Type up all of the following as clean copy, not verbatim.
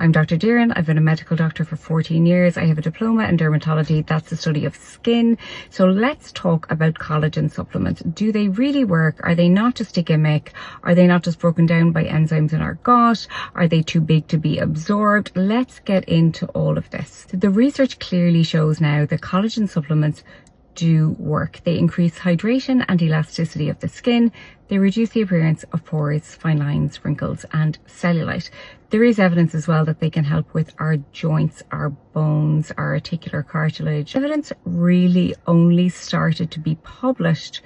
I'm Dr. Deeran. I've been a medical doctor for 14 years. I have a diploma in dermatology. That's the study of skin. So let's talk about collagen supplements. Do they really work? Are they not just a gimmick? Are they not just broken down by enzymes in our gut? Are they too big to be absorbed? Let's get into all of this. The research clearly shows now that collagen supplements do work. They increase hydration and elasticity of the skin. They reduce the appearance of pores, fine lines, wrinkles, and cellulite. There is evidence as well that they can help with our joints, our bones, our articular cartilage. Evidence really only started to be published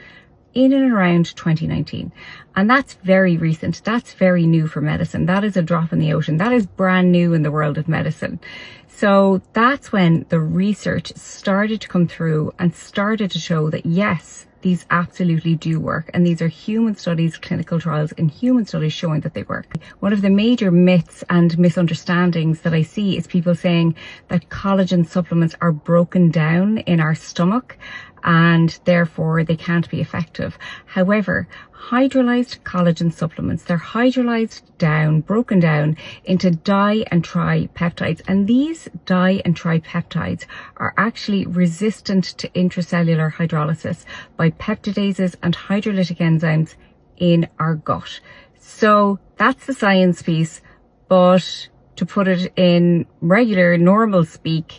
in and around 2019. And that's very recent. That's very new for medicine. That is a drop in the ocean. That is brand new in the world of medicine. So that's when the research started to come through and started to show that yes, these absolutely do work. And these are human studies, clinical trials in human studies showing that they work. One of the major myths and misunderstandings that I see is people saying that collagen supplements are broken down in our stomach and therefore they can't be effective. However, hydrolyzed collagen supplements, they're hydrolyzed down, broken down into di and tripeptides. And these di and tripeptides are actually resistant to intracellular hydrolysis by peptidases and hydrolytic enzymes in our gut. So that's the science piece, but to put it in regular, normal speak,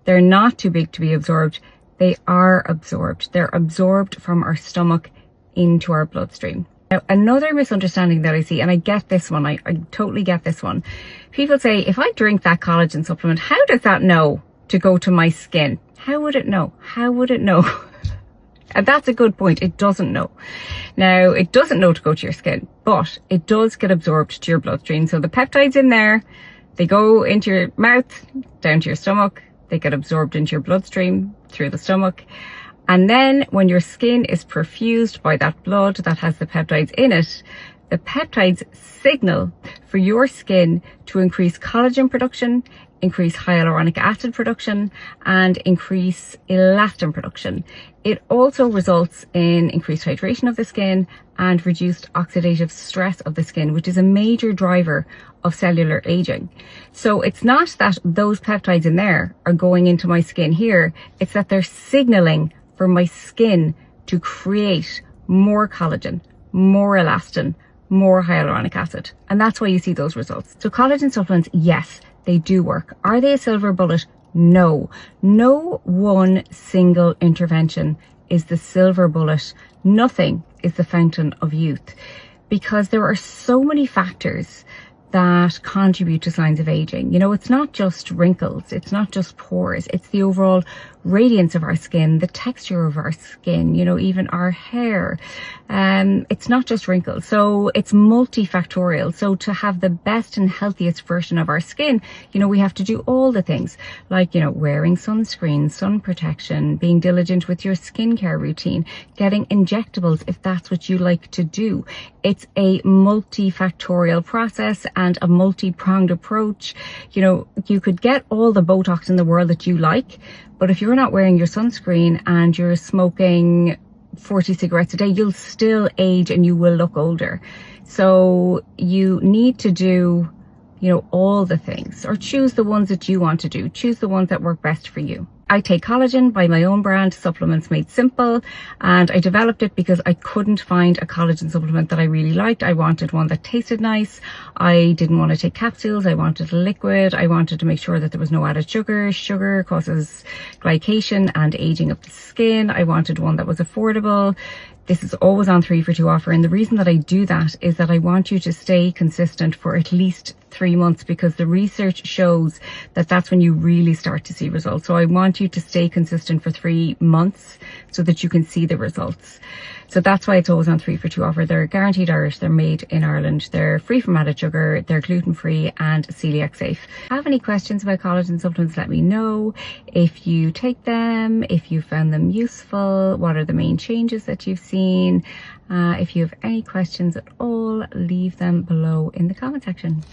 they're not too big to be absorbed. They are absorbed. They're absorbed from our stomach into our bloodstream. Now, another misunderstanding that I see, and I get this one, I totally get this one. People say, if I drink that collagen supplement, how does that know to go to my skin? How would it know? How would it know? And that's a good point. It doesn't know. Now, it doesn't know to go to your skin, but it does get absorbed to your bloodstream. So the peptides in there, they go into your mouth, down to your stomach. They get absorbed into your bloodstream through the stomach. And then when your skin is perfused by that blood that has the peptides in it, the peptides signal for your skin to increase collagen production, increase hyaluronic acid production, and increase elastin production. It also results in increased hydration of the skin and reduced oxidative stress of the skin, which is a major driver of cellular aging. So it's not that those peptides in there are going into my skin here, it's that they're signaling for my skin to create more collagen, more elastin, more hyaluronic acid. And that's why you see those results. So collagen supplements, yes, they do work. Are they a silver bullet? No. No one single intervention is the silver bullet. Nothing is the fountain of youth, because there are so many factors that contribute to signs of aging. You know, it's not just wrinkles, it's not just pores, it's the overall radiance of our skin, the texture of our skin, you know, even our hair. It's not just wrinkles, so it's multifactorial. So to have the best and healthiest version of our skin, you know, we have to do all the things like, you know, wearing sunscreen, sun protection, being diligent with your skincare routine, getting injectables if that's what you like to do. It's a multifactorial process and a multi-pronged approach. You know, you could get all the Botox in the world that you like, but if you're not wearing your sunscreen and you're smoking 40 cigarettes a day, you'll still age and you will look older. So you need to do, you know, all the things, or choose the ones that you want to do. Choose the ones that work best for you. I take collagen by my own brand, Supplements Made Simple, and I developed it because I couldn't find a collagen supplement that I really liked. I wanted one that tasted nice. I didn't want to take capsules. I wanted a liquid. I wanted to make sure that there was no added sugar. Sugar causes glycation and aging of the skin. I wanted one that was affordable. This is always on 3 for 2 offer. And the reason that I do that is that I want you to stay consistent for at least 3 months, because the research shows that that's when you really start to see results. So I want you to stay consistent for 3 months so that you can see the results. So that's why it's always on 3 for 2 offer. They're guaranteed Irish, they're made in Ireland, they're free from added sugar, they're gluten-free and celiac safe. If you have any questions about collagen supplements, let me know. If you take them, if you found them useful, what are the main changes that you've seen? If you have any questions at all, leave them below in the comment section.